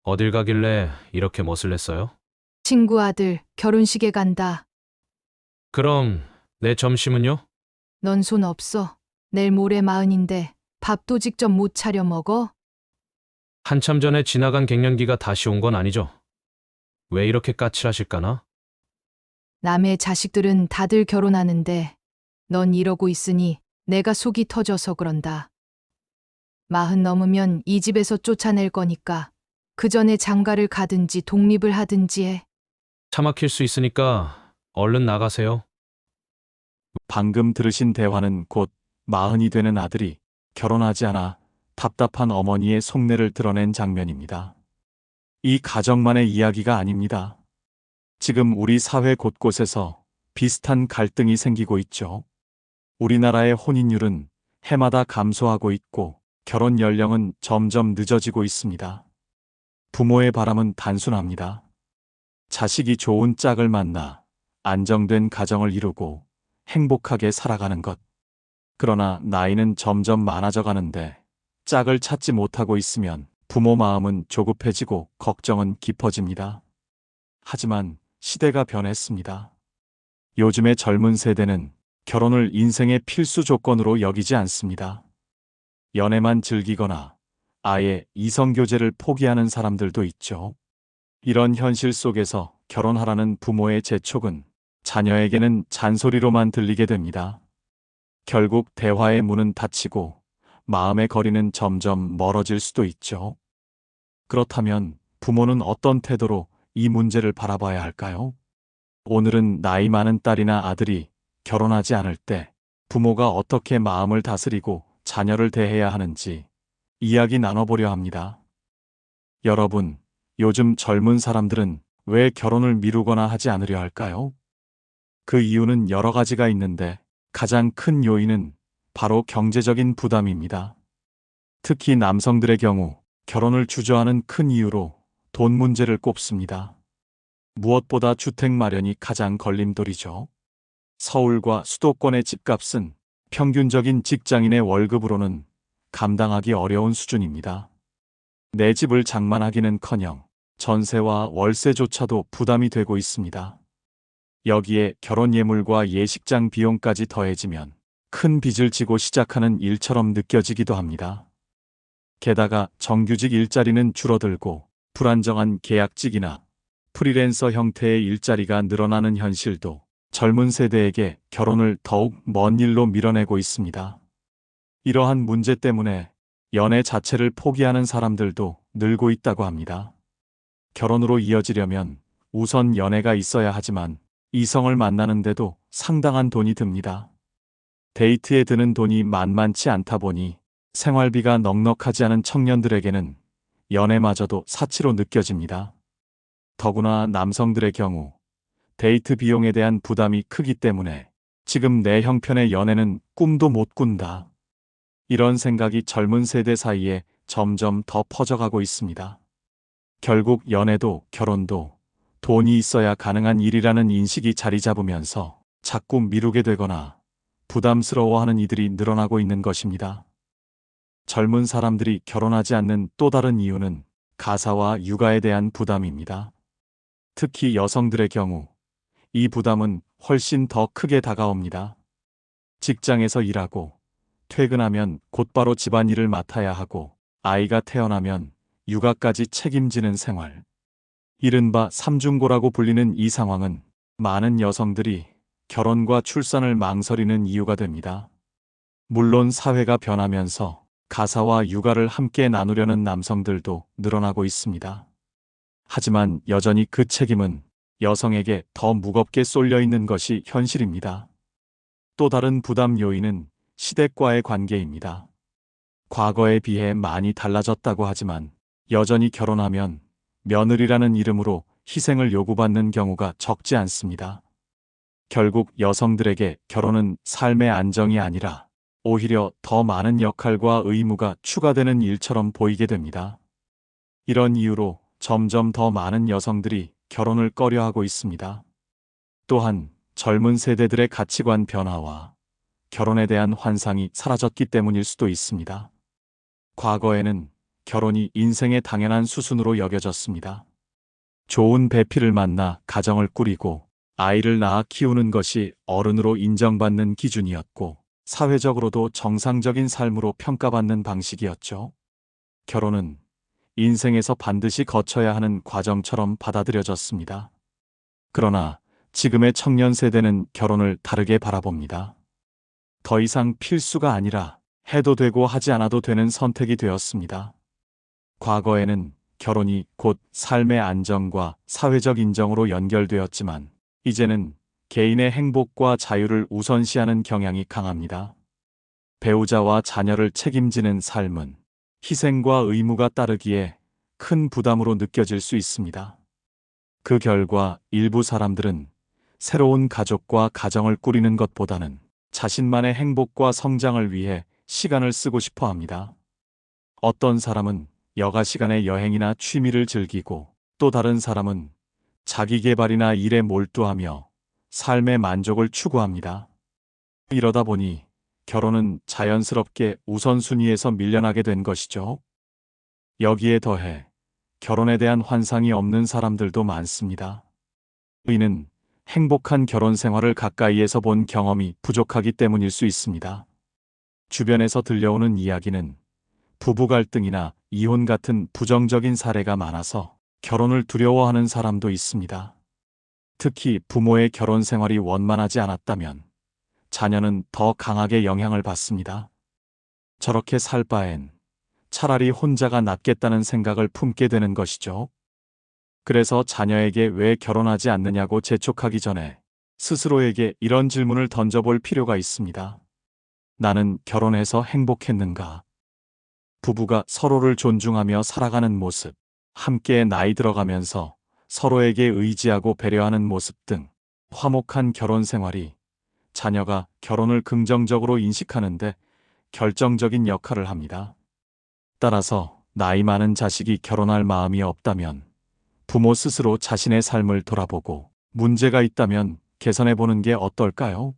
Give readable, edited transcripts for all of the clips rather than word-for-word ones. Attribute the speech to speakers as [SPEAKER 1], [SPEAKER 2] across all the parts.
[SPEAKER 1] 어딜 가길래 이렇게 멋을 냈어요?
[SPEAKER 2] 친구 아들 결혼식에 간다.
[SPEAKER 1] 그럼 내 점심은요?
[SPEAKER 2] 넌 손 없어. 내일 모레 마흔인데 밥도 직접 못 차려 먹어?
[SPEAKER 1] 한참 전에 지나간 갱년기가 다시 온 건 아니죠? 왜 이렇게 까칠하실까나?
[SPEAKER 2] 남의 자식들은 다들 결혼하는데 넌 이러고 있으니 내가 속이 터져서 그런다. 마흔 넘으면 이 집에서 쫓아낼 거니까 그 전에 장가를 가든지 독립을 하든지 해.
[SPEAKER 1] 차 막힐 수 있으니까 얼른 나가세요.
[SPEAKER 3] 방금 들으신 대화는 곧 마흔이 되는 아들이 결혼하지 않아 답답한 어머니의 속내를 드러낸 장면입니다. 이 가정만의 이야기가 아닙니다. 지금 우리 사회 곳곳에서 비슷한 갈등이 생기고 있죠. 우리나라의 혼인율은 해마다 감소하고 있고 결혼 연령은 점점 늦어지고 있습니다. 부모의 바람은 단순합니다. 자식이 좋은 짝을 만나 안정된 가정을 이루고 행복하게 살아가는 것. 그러나 나이는 점점 많아져 가는데 짝을 찾지 못하고 있으면 부모 마음은 조급해지고 걱정은 깊어집니다. 하지만 시대가 변했습니다. 요즘의 젊은 세대는 결혼을 인생의 필수 조건으로 여기지 않습니다. 연애만 즐기거나 아예 이성교제를 포기하는 사람들도 있죠. 이런 현실 속에서 결혼하라는 부모의 재촉은 자녀에게는 잔소리로만 들리게 됩니다. 결국 대화의 문은 닫히고 마음의 거리는 점점 멀어질 수도 있죠. 그렇다면 부모는 어떤 태도로 이 문제를 바라봐야 할까요? 오늘은 나이 많은 딸이나 아들이 결혼하지 않을 때 부모가 어떻게 마음을 다스리고 자녀를 대해야 하는지 이야기 나눠보려 합니다. 여러분, 요즘 젊은 사람들은 왜 결혼을 미루거나 하지 않으려 할까요? 그 이유는 여러 가지가 있는데 가장 큰 요인은 바로 경제적인 부담입니다. 특히 남성들의 경우 결혼을 주저하는 큰 이유로 돈 문제를 꼽습니다. 무엇보다 주택 마련이 가장 걸림돌이죠. 서울과 수도권의 집값은 평균적인 직장인의 월급으로는 감당하기 어려운 수준입니다. 내 집을 장만하기는커녕 전세와 월세조차도 부담이 되고 있습니다. 여기에 결혼 예물과 예식장 비용까지 더해지면 큰 빚을 지고 시작하는 일처럼 느껴지기도 합니다. 게다가 정규직 일자리는 줄어들고 불안정한 계약직이나 프리랜서 형태의 일자리가 늘어나는 현실도 젊은 세대에게 결혼을 더욱 먼 일로 밀어내고 있습니다. 이러한 문제 때문에 연애 자체를 포기하는 사람들도 늘고 있다고 합니다. 결혼으로 이어지려면 우선 연애가 있어야 하지만 이성을 만나는데도 상당한 돈이 듭니다. 데이트에 드는 돈이 만만치 않다 보니 생활비가 넉넉하지 않은 청년들에게는 연애마저도 사치로 느껴집니다. 더구나 남성들의 경우 데이트 비용에 대한 부담이 크기 때문에 지금 내 형편의 연애는 꿈도 못 꾼다. 이런 생각이 젊은 세대 사이에 점점 더 퍼져가고 있습니다. 결국 연애도 결혼도 돈이 있어야 가능한 일이라는 인식이 자리 잡으면서 자꾸 미루게 되거나 부담스러워하는 이들이 늘어나고 있는 것입니다. 젊은 사람들이 결혼하지 않는 또 다른 이유는 가사와 육아에 대한 부담입니다. 특히 여성들의 경우 이 부담은 훨씬 더 크게 다가옵니다. 직장에서 일하고 퇴근하면 곧바로 집안일을 맡아야 하고 아이가 태어나면 육아까지 책임지는 생활. 이른바 삼중고라고 불리는 이 상황은 많은 여성들이 결혼과 출산을 망설이는 이유가 됩니다. 물론 사회가 변하면서 가사와 육아를 함께 나누려는 남성들도 늘어나고 있습니다. 하지만 여전히 그 책임은 여성에게 더 무겁게 쏠려 있는 것이 현실입니다. 또 다른 부담 요인은 시댁과의 관계입니다. 과거에 비해 많이 달라졌다고 하지만 여전히 결혼하면 며느리라는 이름으로 희생을 요구받는 경우가 적지 않습니다. 결국 여성들에게 결혼은 삶의 안정이 아니라 오히려 더 많은 역할과 의무가 추가되는 일처럼 보이게 됩니다. 이런 이유로 점점 더 많은 여성들이 결혼을 꺼려하고 있습니다. 또한 젊은 세대들의 가치관 변화와 결혼에 대한 환상이 사라졌기 때문일 수도 있습니다. 과거에는 결혼이 인생의 당연한 수순으로 여겨졌습니다. 좋은 배필을 만나 가정을 꾸리고 아이를 낳아 키우는 것이 어른으로 인정받는 기준이었고 사회적으로도 정상적인 삶으로 평가받는 방식이었죠. 결혼은 인생에서 반드시 거쳐야 하는 과정처럼 받아들여졌습니다. 그러나 지금의 청년 세대는 결혼을 다르게 바라봅니다. 더 이상 필수가 아니라 해도 되고 하지 않아도 되는 선택이 되었습니다. 과거에는 결혼이 곧 삶의 안정과 사회적 인정으로 연결되었지만 이제는 개인의 행복과 자유를 우선시하는 경향이 강합니다. 배우자와 자녀를 책임지는 삶은 희생과 의무가 따르기에 큰 부담으로 느껴질 수 있습니다. 그 결과 일부 사람들은 새로운 가족과 가정을 꾸리는 것보다는 자신만의 행복과 성장을 위해 시간을 쓰고 싶어 합니다. 어떤 사람은 여가 시간에 여행이나 취미를 즐기고 또 다른 사람은 자기 개발이나 일에 몰두하며 삶의 만족을 추구합니다. 이러다 보니 결혼은 자연스럽게 우선순위에서 밀려나게 된 것이죠. 여기에 더해 결혼에 대한 환상이 없는 사람들도 많습니다. 이는 행복한 결혼 생활을 가까이에서 본 경험이 부족하기 때문일 수 있습니다. 주변에서 들려오는 이야기는 부부 갈등이나 이혼 같은 부정적인 사례가 많아서 결혼을 두려워하는 사람도 있습니다. 특히 부모의 결혼 생활이 원만하지 않았다면 자녀는 더 강하게 영향을 받습니다. 저렇게 살 바엔 차라리 혼자가 낫겠다는 생각을 품게 되는 것이죠. 그래서 자녀에게 왜 결혼하지 않느냐고 재촉하기 전에 스스로에게 이런 질문을 던져볼 필요가 있습니다. 나는 결혼해서 행복했는가? 부부가 서로를 존중하며 살아가는 모습, 함께 나이 들어가면서 서로에게 의지하고 배려하는 모습 등 화목한 결혼 생활이 자녀가 결혼을 긍정적으로 인식하는데 결정적인 역할을 합니다. 따라서 나이 많은 자식이 결혼할 마음이 없다면 부모 스스로 자신의 삶을 돌아보고 문제가 있다면 개선해 보는 게 어떨까요?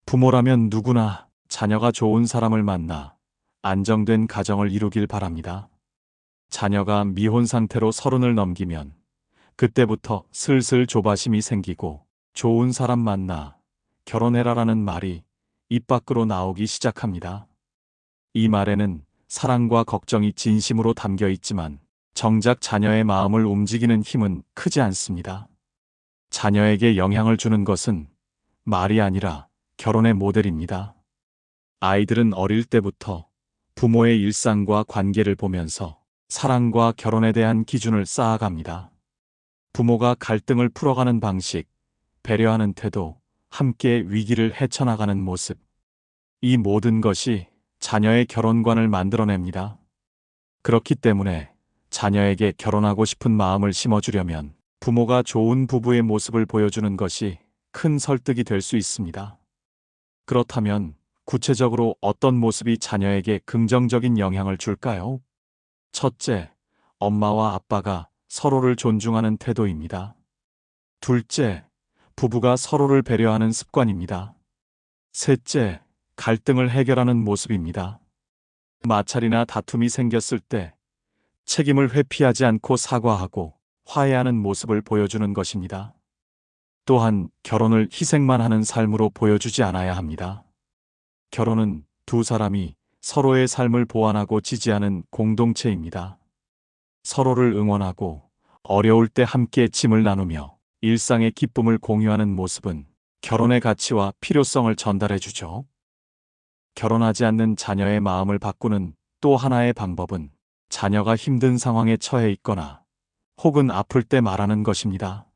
[SPEAKER 3] 부모라면 누구나 자녀가 좋은 사람을 만나 안정된 가정을 이루길 바랍니다. 자녀가 미혼 상태로 30을 넘기면 그때부터 슬슬 조바심이 생기고 좋은 사람 만나 결혼해라라는 말이 입 밖으로 나오기 시작합니다. 이 말에는 사랑과 걱정이 진심으로 담겨 있지만 정작 자녀의 마음을 움직이는 힘은 크지 않습니다. 자녀에게 영향을 주는 것은 말이 아니라 결혼의 모델입니다. 아이들은 어릴 때부터 부모의 일상과 관계를 보면서 사랑과 결혼에 대한 기준을 쌓아갑니다. 부모가 갈등을 풀어가는 방식, 배려하는 태도, 함께 위기를 헤쳐나가는 모습. 이 모든 것이 자녀의 결혼관을 만들어냅니다. 그렇기 때문에 자녀에게 결혼하고 싶은 마음을 심어주려면 부모가 좋은 부부의 모습을 보여주는 것이 큰 설득이 될 수 있습니다. 그렇다면 구체적으로 어떤 모습이 자녀에게 긍정적인 영향을 줄까요? 첫째, 엄마와 아빠가 서로를 존중하는 태도입니다. 둘째, 부부가 서로를 배려하는 습관입니다. 셋째, 갈등을 해결하는 모습입니다. 마찰이나 다툼이 생겼을 때 책임을 회피하지 않고 사과하고 화해하는 모습을 보여주는 것입니다. 또한 결혼을 희생만 하는 삶으로 보여주지 않아야 합니다. 결혼은 두 사람이 서로의 삶을 보완하고 지지하는 공동체입니다. 서로를 응원하고 어려울 때 함께 짐을 나누며 일상의 기쁨을 공유하는 모습은 결혼의 가치와 필요성을 전달해 주죠. 결혼하지 않는 자녀의 마음을 바꾸는 또 하나의 방법은 자녀가 힘든 상황에 처해 있거나 혹은 아플 때 말하는 것입니다.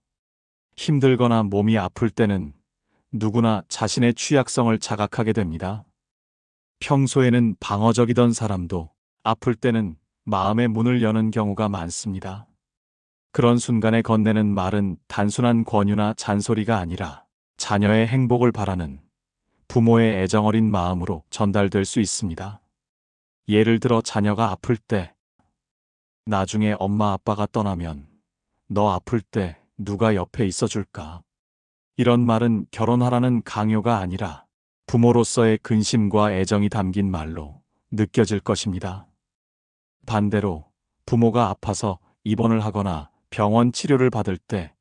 [SPEAKER 3] 힘들거나 몸이 아플 때는 누구나 자신의 취약성을 자각하게 됩니다. 평소에는 방어적이던 사람도 아플 때는 마음의 문을 여는 경우가 많습니다. 그런 순간에 건네는 말은 단순한 권유나 잔소리가 아니라 자녀의 행복을 바라는 부모의 애정어린 마음으로 전달될 수 있습니다. 예를 들어 자녀가 아플 때, 나중에 엄마 아빠가 떠나면 너 아플 때 누가 옆에 있어줄까? 이런 말은 결혼하라는 강요가 아니라 부모로서의 근심과 애정이 담긴 말로 느껴질 것입니다. 반대로 부모가 아파서 입원을 하거나 병원 치료를 받을 때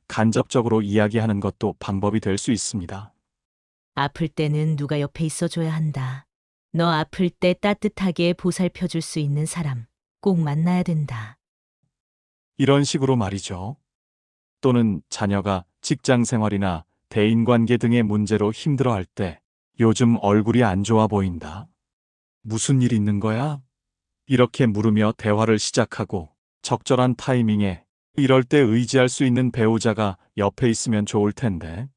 [SPEAKER 3] 간접적으로 이야기하는 것도 방법이 될 수 있습니다.
[SPEAKER 4] 아플 때는 누가 옆에 있어 줘야 한다. 너 아플 때 따뜻하게 보살펴 줄 수 있는 사람 꼭 만나야 된다.
[SPEAKER 3] 이런 식으로 말이죠. 또는 자녀가 직장 생활이나 대인관계 등의 문제로 힘들어할 때 요즘 얼굴이 안 좋아 보인다. 무슨 일 있는 거야? 이렇게 물으며 대화를 시작하고 적절한 타이밍에 이럴 때 의지할 수 있는 배우자가 옆에 있으면 좋을 텐데.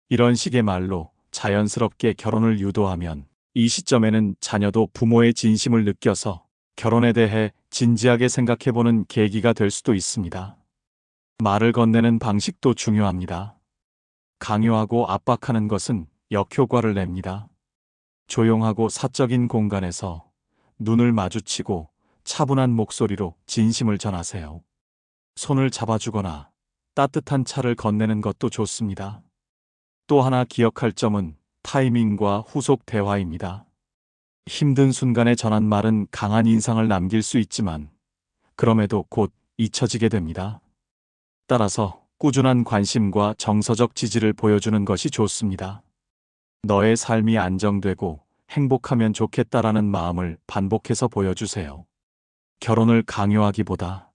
[SPEAKER 3] 이런 식의 말로 자연스럽게 결혼을 유도하면 이 시점에는 자녀도 부모의 진심을 느껴서 결혼에 대해 진지하게 생각해보는 계기가 될 수도 있습니다. 말을 건네는 방식도 중요합니다. 강요하고 압박하는 것은 역효과를 냅니다. 조용하고 사적인 공간에서 눈을 마주치고 차분한 목소리로 진심을 전하세요. 손을 잡아주거나 따뜻한 차를 건네는 것도 좋습니다. 또 하나 기억할 점은 타이밍과 후속 대화입니다. 힘든 순간에 전한 말은 강한 인상을 남길 수 있지만 그럼에도 곧 잊혀지게 됩니다. 따라서 꾸준한 관심과 정서적 지지를 보여주는 것이 좋습니다. 너의 삶이 안정되고 행복하면 좋겠다라는 마음을 반복해서 보여주세요. 결혼을 강요하기보다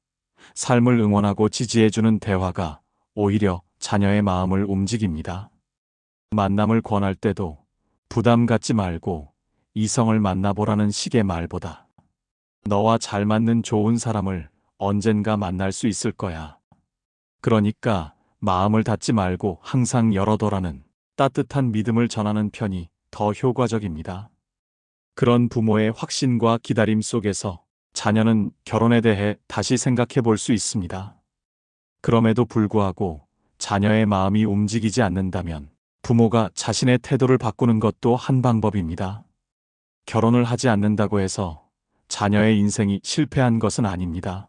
[SPEAKER 3] 삶을 응원하고 지지해주는 대화가 오히려 자녀의 마음을 움직입니다. 만남을 권할 때도 부담 갖지 말고 이성을 만나보라는 식의 말보다 너와 잘 맞는 좋은 사람을 언젠가 만날 수 있을 거야. 그러니까 마음을 닫지 말고 항상 열어둬라는 따뜻한 믿음을 전하는 편이 더 효과적입니다. 그런 부모의 확신과 기다림 속에서 자녀는 결혼에 대해 다시 생각해 볼 수 있습니다. 그럼에도 불구하고 자녀의 마음이 움직이지 않는다면 부모가 자신의 태도를 바꾸는 것도 한 방법입니다. 결혼을 하지 않는다고 해서 자녀의 인생이 실패한 것은 아닙니다.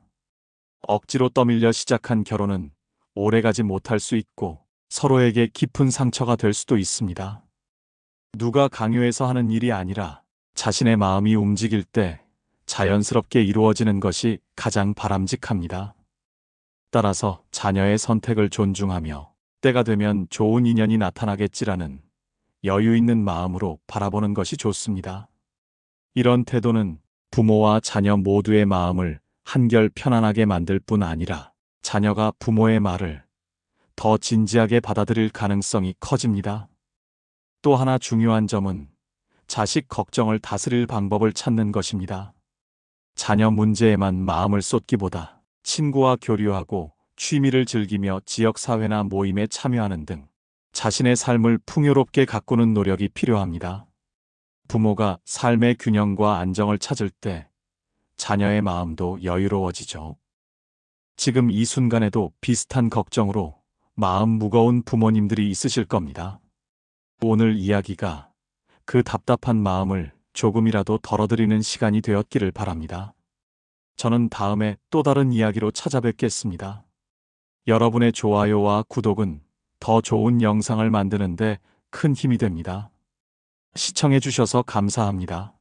[SPEAKER 3] 억지로 떠밀려 시작한 결혼은 오래가지 못할 수 있고 서로에게 깊은 상처가 될 수도 있습니다. 누가 강요해서 하는 일이 아니라 자신의 마음이 움직일 때 자연스럽게 이루어지는 것이 가장 바람직합니다. 따라서 자녀의 선택을 존중하며 때가 되면 좋은 인연이 나타나겠지라는 여유 있는 마음으로 바라보는 것이 좋습니다. 이런 태도는 부모와 자녀 모두의 마음을 한결 편안하게 만들 뿐 아니라 자녀가 부모의 말을 더 진지하게 받아들일 가능성이 커집니다. 또 하나 중요한 점은 자식 걱정을 다스릴 방법을 찾는 것입니다. 자녀 문제에만 마음을 쏟기보다 친구와 교류하고 취미를 즐기며 지역사회나 모임에 참여하는 등 자신의 삶을 풍요롭게 가꾸는 노력이 필요합니다. 부모가 삶의 균형과 안정을 찾을 때 자녀의 마음도 여유로워지죠. 지금 이 순간에도 비슷한 걱정으로 마음 무거운 부모님들이 있으실 겁니다. 오늘 이야기가 그 답답한 마음을 조금이라도 덜어드리는 시간이 되었기를 바랍니다. 저는 다음에 또 다른 이야기로 찾아뵙겠습니다. 여러분의 좋아요와 구독은 더 좋은 영상을 만드는데 큰 힘이 됩니다. 시청해주셔서 감사합니다.